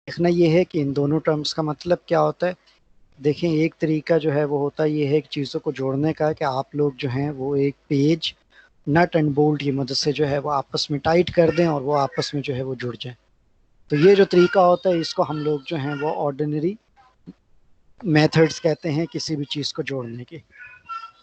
देखना ये है कि इन दोनों टर्म्स का मतलब क्या होता है। देखें, एक तरीका जो है वो होता है ये है कि चीज़ों को जोड़ने का, कि आप लोग जो हैं वो एक पेज नट एंड बोल्ट की मदद से जो है वो आपस में टाइट कर दें और वो आपस में जो है वो जुड़ जाए। तो ये जो तरीका होता है इसको हम लोग जो हैं वो ऑर्डिनरी मेथड्स कहते हैं किसी भी चीज़ को जोड़ने के।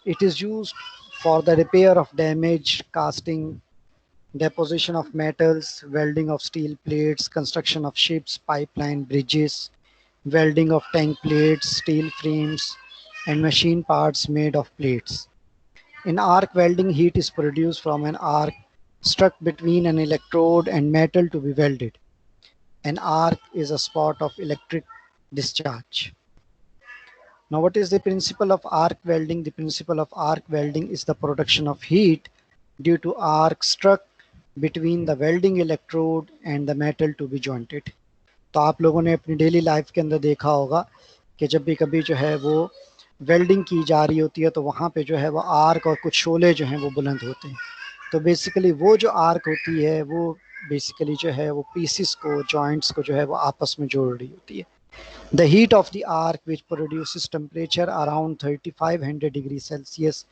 It is used for the repair of damage casting, deposition of metals, welding of steel plates, construction of ships, pipeline, bridges, welding of tank plates, steel frames, and machine parts made of plates. In arc welding, heat is produced from an arc struck between an electrode and metal to be welded. An arc is a spot of electric discharge. Now, what is the principle of arc welding? The principle of arc welding is the production of heat due to arc struck between the welding electrode and the metal to be jointed. तो आप लोगों ने अपनी daily life के अंदर देखा होगा कि जब भी कभी जो है वो वेल्डिंग की जा रही होती है तो वहाँ पे जो है वो आर्क और कुछ शोले जो हैं वो बुलंद होते हैं। तो बेसिकली वो जो आर्क होती है वो बेसिकली जो है वो पीसेस को, जॉइंट्स को जो है वो आपस में जोड़ रही होती है। The heat of the arc, which produces temperature around 3500 degrees Celsius,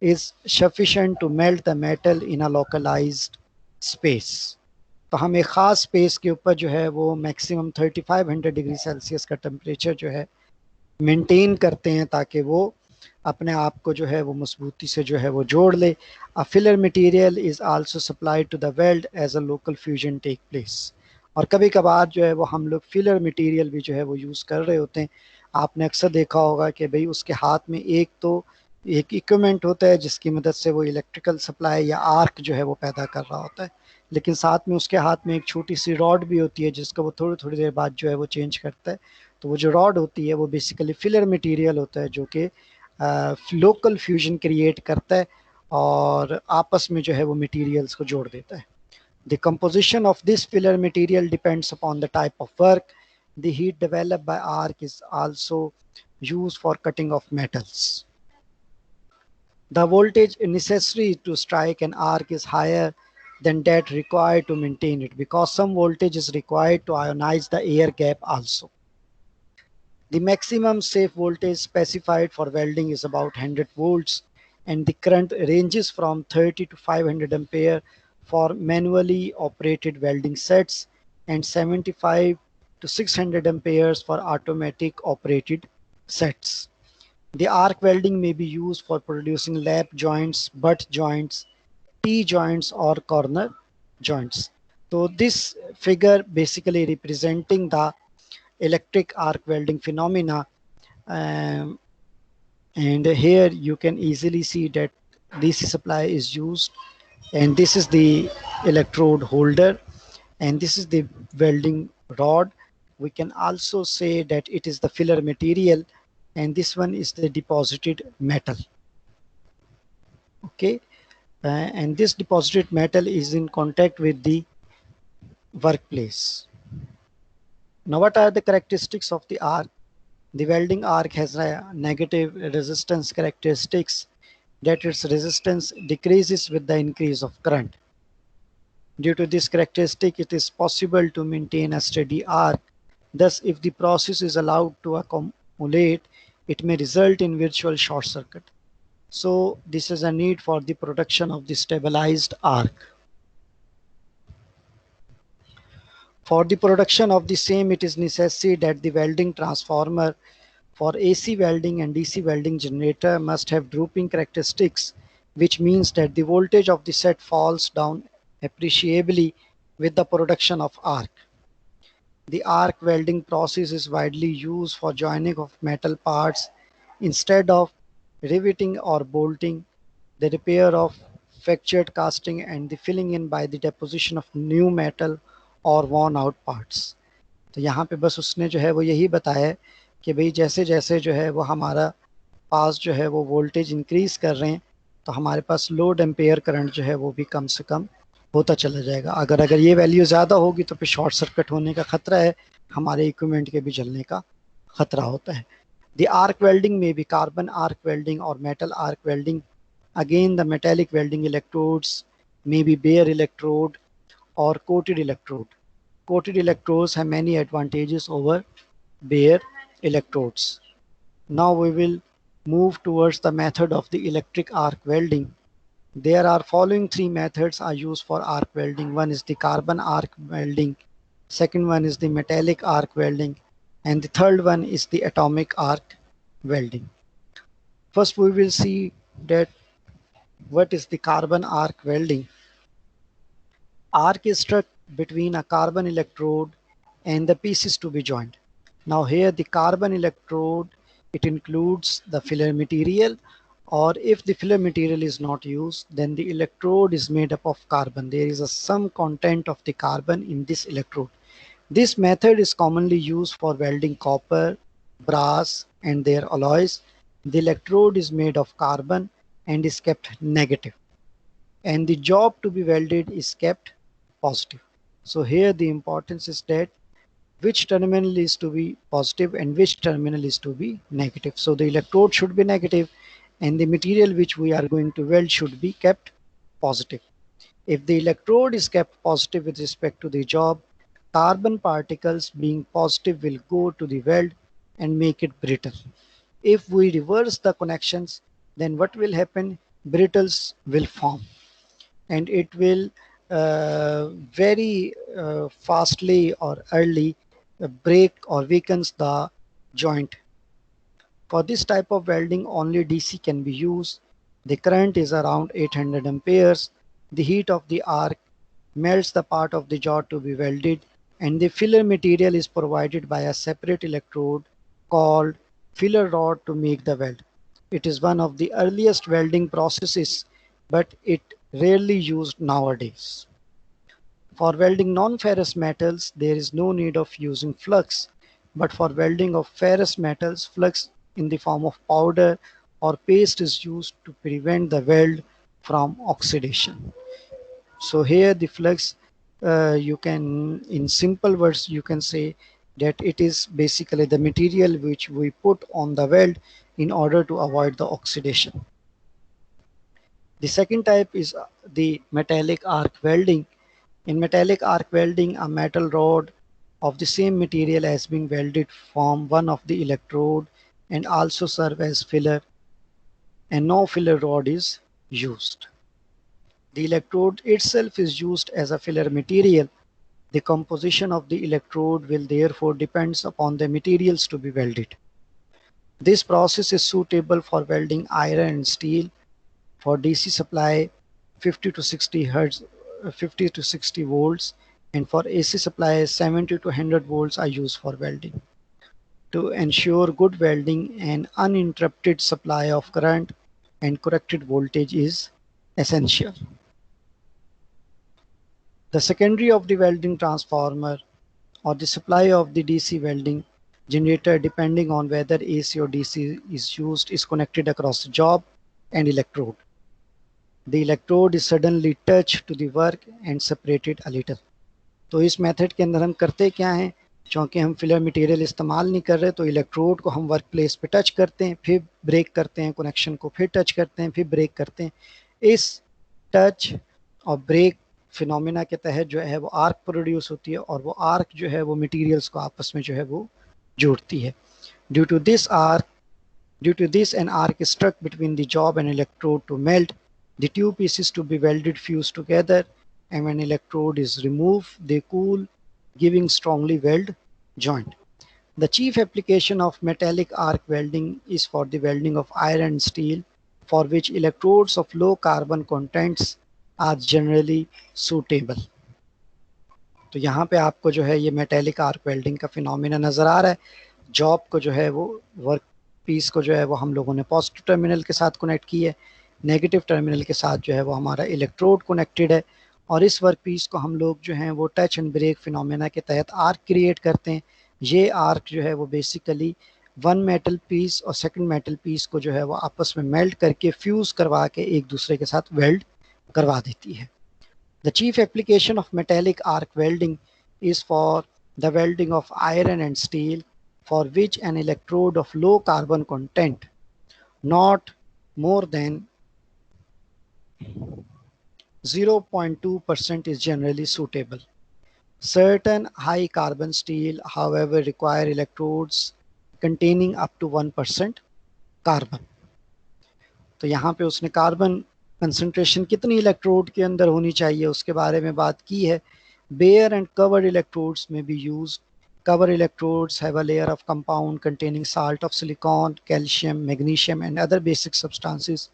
is sufficient to melt the metal in a localized space. तो हम एक ख़ास स्पेस के ऊपर जो है वो मैक्सिमम 3500 डिग्री सेल्सियस का टेम्परेचर जो है मेंटेन करते हैं ताकि वो अपने आप को जो है वो मजबूती से जो है वो जोड़ ले। A filler material is also supplied to the weld as a local fusion take place. और कभी कभार जो है वो हम लोग फिलर मटेरियल भी जो है वो यूज़ कर रहे होते हैं। आपने अक्सर देखा होगा कि भाई उसके हाथ में एक तो एक इक्विपमेंट होता है जिसकी मदद से वो इलेक्ट्रिकल सप्लाई या आर्क जो है वो पैदा कर रहा होता है, लेकिन साथ में उसके हाथ में एक छोटी सी रॉड भी होती है जिसको वो थोड़ी थोड़ी देर बाद जो है वो चेंज करता है। तो वो जो रॉड होती है वो बेसिकली फिलर मटेरियल होता है जो कि लोकल फ्यूजन क्रिएट करता है और आपस में जो है वो मटेरियल्स को जोड़ देता है। The composition of this filler material depends upon the type of work. The heat developed by arc is also used for cutting of metals. The voltage necessary to strike an arc is higher than that required to maintain it, because some voltage is required to ionize the air gap also. The maximum safe voltage specified for welding is about 100 volts, and the current ranges from 30 to 500 ampere for manually operated welding sets and 75 to 600 amperes for automatic operated sets. The arc welding may be used for producing lap joints, butt joints, T-joints or corner joints. So this figure basically representing the electric arc welding phenomena, um, and here you can easily see that DC supply is used, and this is the electrode holder, and this is the welding rod. We can also say that it is the filler material, and this one is the deposited metal. Okay, and this deposited metal is in contact with the workplace. Now, what are the characteristics of the arc? The welding arc has a negative resistance characteristics, that its resistance decreases with the increase of current. Due to this characteristic, it is possible to maintain a steady arc. Thus, if the process is allowed to accumulate, it may result in virtual short circuit. So this is a need for the production of the stabilized arc. For the production of the same, it is necessary that the welding transformer for AC welding and DC welding generator must have drooping characteristics, which means that the voltage of the set falls down appreciably with the production of arc. The arc welding process is widely used for joining of metal parts instead of riveting or bolting, the repair of fractured casting, and the filling in by the deposition of new metal or worn out parts. तो यहाँ पे बस उसने जो है वो यही बताया कि भाई जैसे जैसे जो है वो हमारा पास जो है वो वोल्टेज इंक्रीज कर रहे हैं तो हमारे पास लोड एम्पेयर करंट जो है वो भी कम से कम होता चला जाएगा। अगर अगर ये वैल्यू ज़्यादा होगी तो फिर शॉर्ट सर्किट होने का खतरा है, हमारे इक्विपमेंट के भी जलने का खतरा होता है। द आर्क वेल्डिंग में भी कार्बन आर्क वेल्डिंग और metal arc welding. Again the metallic welding electrodes may be bare electrode or coated electrode. Coated electrodes have many advantages over bare electrodes. Now we will move towards the method of the electric arc welding. There are following three methods are used for arc welding. One is the carbon arc welding, second one is the metallic arc welding, and the third one is the atomic arc welding. First we will see that what is the carbon arc welding. Arc is struck between a carbon electrode and the pieces to be joined. Now here the carbon electrode, it includes the filler material, or if the filler material is not used, then the electrode is made up of carbon. There is some content of the carbon in this electrode. This method is commonly used for welding copper, brass and their alloys. The electrode is made of carbon and is kept negative, and the job to be welded is kept positive. So here the importance is that which terminal is to be positive and which terminal is to be negative. So the electrode should be negative and the material which we are going to weld should be kept positive. If the electrode is kept positive with respect to the job, carbon particles being positive will go to the weld and make it brittle. If we reverse the connections, then what will happen? Brittles will form and it will very fastly or early break or weakens the joint. For this type of welding, only DC can be used. The current is around 800 amperes. The heat of the arc melts the part of the jaw to be welded, and the filler material is provided by a separate electrode called filler rod to make the weld. It is one of the earliest welding processes, but it rarely used nowadays. For welding non-ferrous metals, there is no need of using flux, but for welding of ferrous metals, flux in the form of powder or paste is used to prevent the weld from oxidation. So here the flux, you can, in simple words, you can say that it is basically the material which we put on the weld in order to avoid the oxidation. The second type is the metallic arc welding. In metallic arc welding, a metal rod of the same material has been welded from one of the electrode and also serve as filler, and no filler rod is used. The electrode itself is used as a filler material. The composition of the electrode will therefore depends upon the materials to be welded. This process is suitable for welding iron and steel. For DC supply 50 to 60 hertz, 50 to 60 volts, and for AC supply 70 to 100 volts are used for welding. To ensure good welding, an uninterrupted supply of current and corrected voltage is essential. The secondary of the welding transformer or the supply of the DC welding generator, depending on whether AC or DC is used, is connected across the job and electrode. The electrode is suddenly touched to the work and separated a little. तो इस method के अंदर हम करते क्या हैं, क्योंकि हम फिलर मटेरियल इस्तेमाल नहीं कर रहे, तो इलेक्ट्रोड को हम वर्क प्लेस पे टच करते हैं, फिर ब्रेक करते हैं, कनेक्शन को फिर टच करते हैं, फिर ब्रेक करते हैं. इस टच और ब्रेक फिनोमिना के तहत जो है वो आर्क प्रोड्यूस होती है और वो आर्क जो है वो मटेरियल्स को आपस में जो है वो जोड़ती है. Due to this an arc is struck between the job and electrode to melt. The two pieces to be welded fuse together, and when electrode is removed, they cool, giving strongly weld joint. The chief application of metallic arc welding is for the welding of iron and steel, for which electrodes of low carbon contents are generally suitable. तो यहाँ पे आपको जो है ये metallic arc welding का phenomena नजर आ रहा है. जॉब को जो है वो वर्क पीस को जो है वो हम लोगों ने पॉजिटिव टर्मिनल के साथ कनेक्ट की है, नेगेटिव टर्मिनल के साथ जो है वो हमारा इलेक्ट्रोड कनेक्टेड है, और इस वर्क पीस को हम लोग जो हैं वो टच एंड ब्रेक फिनोमेना के तहत आर्क क्रिएट करते हैं. ये आर्क जो है वो बेसिकली वन मेटल पीस और सेकंड मेटल पीस को जो है वो आपस में मेल्ट करके फ्यूज करवा के एक दूसरे के साथ वेल्ड करवा देती है. The chief application of metallic arc welding is for the welding of iron and steel, for which an electrode of low carbon content, not more than 0.2% is generally suitable. Certain high carbon steel, however, require electrodes containing up to 1% carbon. तो यहाँ पे उसने carbon concentration कितनी electrode के अंदर होनी चाहिए उसके बारे में बात की है। Bare and covered electrodes may be used. Cover electrodes have a layer of compound containing salt of silicon, calcium, magnesium, and other basic substances,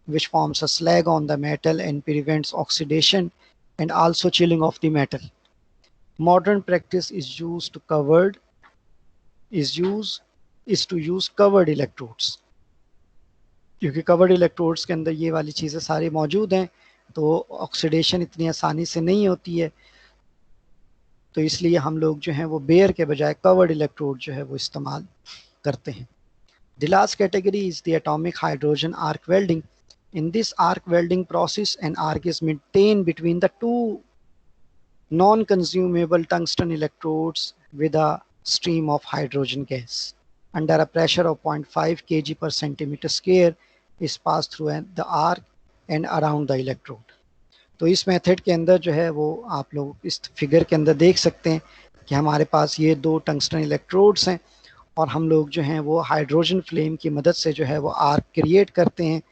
which forms a slag on the metal and prevents oxidation and also chilling of the metal. Modern practice is to use covered electrodes, क्योंकि covered electrodes के अंदर ये वाली चीज़ें सारी मौजूद हैं, तो ऑक्सीडेशन इतनी आसानी से नहीं होती है, तो इसलिए हम लोग जो हैं वो बेयर के बजाय कवर्ड इलेक्ट्रोड जो है वो इस्तेमाल करते हैं। The last category is the atomic hydrogen arc welding. In this arc welding process, an arc is maintained between the two non-consumable tungsten electrodes with a stream of hydrogen gas. Under a pressure of 0.5 kg per centimeter square is passed through the arc and around the electrode. तो इस method के अंदर जो है वो आप लोग इस फिगर के अंदर देख सकते हैं कि हमारे पास ये दो टंगस्टन इलेक्ट्रोड्स हैं और हम लोग जो हैं वो हाइड्रोजन फ्लेम की मदद से जो है वो आर्क क्रिएट करते हैं,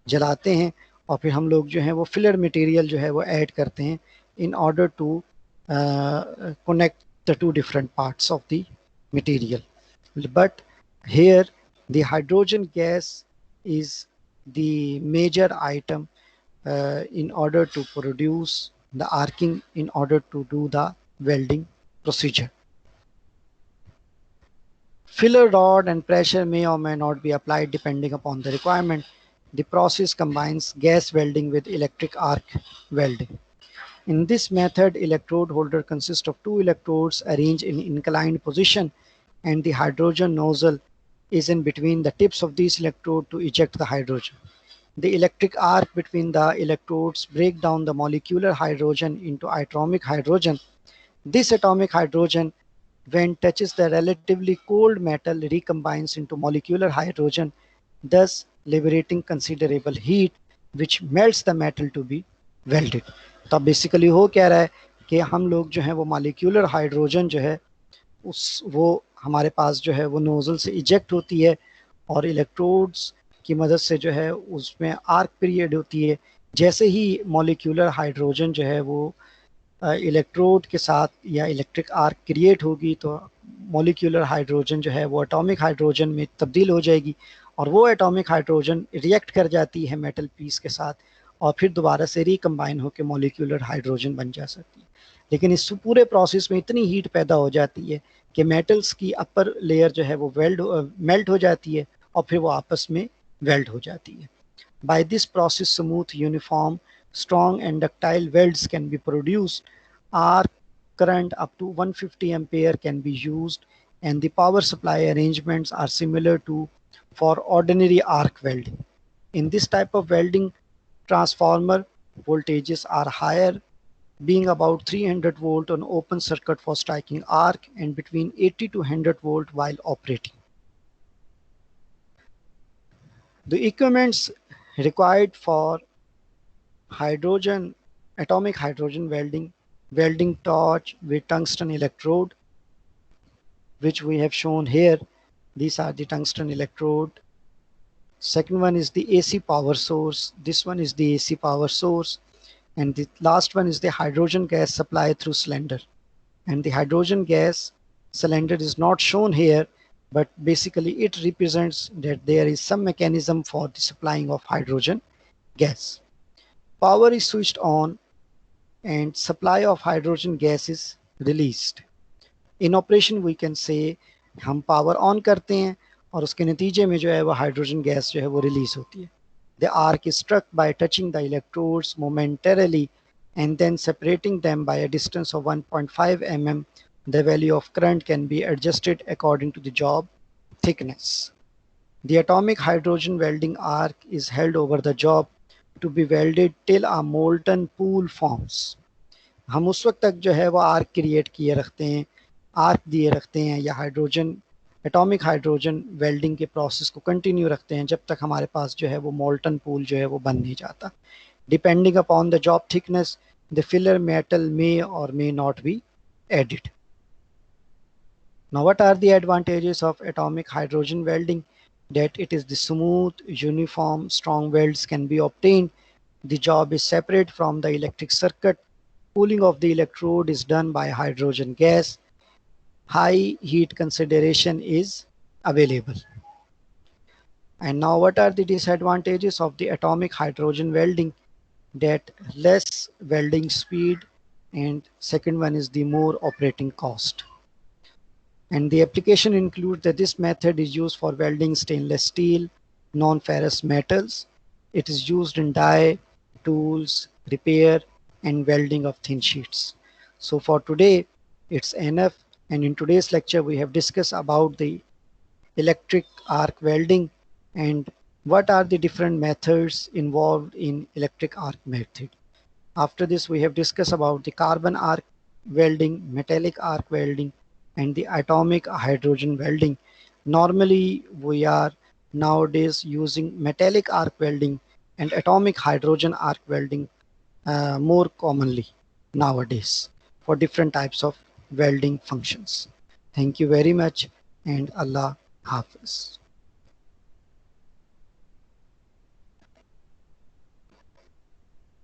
जलाते हैं, और फिर हम लोग जो है वो फिलर मटेरियल जो है वो ऐड करते हैं in order to connect the two different parts of the material. But here the hydrogen gas is the major item in order to produce the arcing, in order to do the welding procedure. Filler rod and pressure may or may not be applied depending upon the requirement. The process combines gas welding with electric arc welding. In this method, electrode holder consists of two electrodes arranged in inclined position, and the hydrogen nozzle is in between the tips of these electrodes to eject the hydrogen. The electric arc between the electrodes break down the molecular hydrogen into atomic hydrogen. This atomic hydrogen, when touches the relatively cold metal, recombines into molecular hydrogen, thus liberating considerable heat, which melts the metal to be welded. तो basically हो क्या रहा है कि हम लोग जो है वो मॉलिक्यूलर हाइड्रोजन जो है वो हमारे पास जो है वो नोजल से इजेक्ट होती है और इलेक्ट्रोड्स की मदद से जो है उसमें आर्क पीरियड होती है। जैसे ही मॉलिक्यूलर हाइड्रोजन जो है वो इलेक्ट्रोड के साथ या इलेक्ट्रिक आर्क क्रिएट होगी तो मॉलिक्यूलर हाइड्रोजन जो है वो एटॉमिक हाइड्रोजन में तब्दील हो जाएगी और वो एटॉमिक हाइड्रोजन रिएक्ट कर जाती है मेटल पीस के साथ और फिर दोबारा से रिकम्बाइन होकर मॉलिक्यूलर हाइड्रोजन बन जा सकती है। लेकिन इस पूरे प्रोसेस में इतनी हीट पैदा हो जाती है कि मेटल्स की अपर लेयर जो है वो मेल्ट हो जाती है और फिर वो आपस में वेल्ड हो जाती है। By this process smooth uniform strong and ductile welds can be produced. Arc current up to 150 ampere can be used, and the power supply arrangements are similar to for ordinary arc welding. In this type of welding, transformer voltages are higher, being about 300 volt on open circuit for striking arc and between 80 to 100 volt while operating. The equipments required for atomic hydrogen welding torch with tungsten electrode, which we have shown here. These are the tungsten electrode. Second one is the AC power source. This one is the AC power source. And the last one is the hydrogen gas supply through cylinder. And the hydrogen gas cylinder is not shown here, but basically it represents that there is some mechanism for the supplying of hydrogen gas. Power is switched on and supply of hydrogen gas is released. In operation we can say हम power on करते हैं और उसके नतीजे में जो है वो हाइड्रोजन गैस जो है वो रिलीज होती है। The arc is struck by touching the electrodes momentarily and then separating them by a distance of 1.5 mm. The value of current can be adjusted according to the job thickness. The atomic hydrogen welding arc is held over the job to be welded till a molten pool forms. हम उस वक्त तक जो है वो arc create किए रखते हैं, आर्क दिए रखते हैं या हाइड्रोजन एटॉमिक हाइड्रोजन वेल्डिंग के प्रोसेस को कंटिन्यू रखते हैं जब तक हमारे पास जो है वो मोल्टन पूल जो है वो बन नहीं जाता। Depending upon the job thickness the filler metal may or may not be added. Now, what are the advantages of atomic hydrogen welding? That it is the smooth, uniform, strong welds can be obtained. The job is separate from the electric circuit. Cooling of the electrode is done by hydrogen gas. High heat consideration is available. And now, what are the disadvantages of the atomic hydrogen welding? That less welding speed, and second one is the more operating cost. And the application includes that this method is used for welding stainless steel, non-ferrous metals. It is used in die, tools, repair, and welding of thin sheets. So for today, it's enough. And in today's lecture, we have discussed about the electric arc welding and what are the different methods involved in electric arc method. After this, we have discussed about the carbon arc welding, metallic arc welding, and the atomic hydrogen welding. Normally, we are nowadays using metallic arc welding and atomic hydrogen arc welding more commonly nowadays for different types of welding functions. Thank you very much, and Allah Hafiz.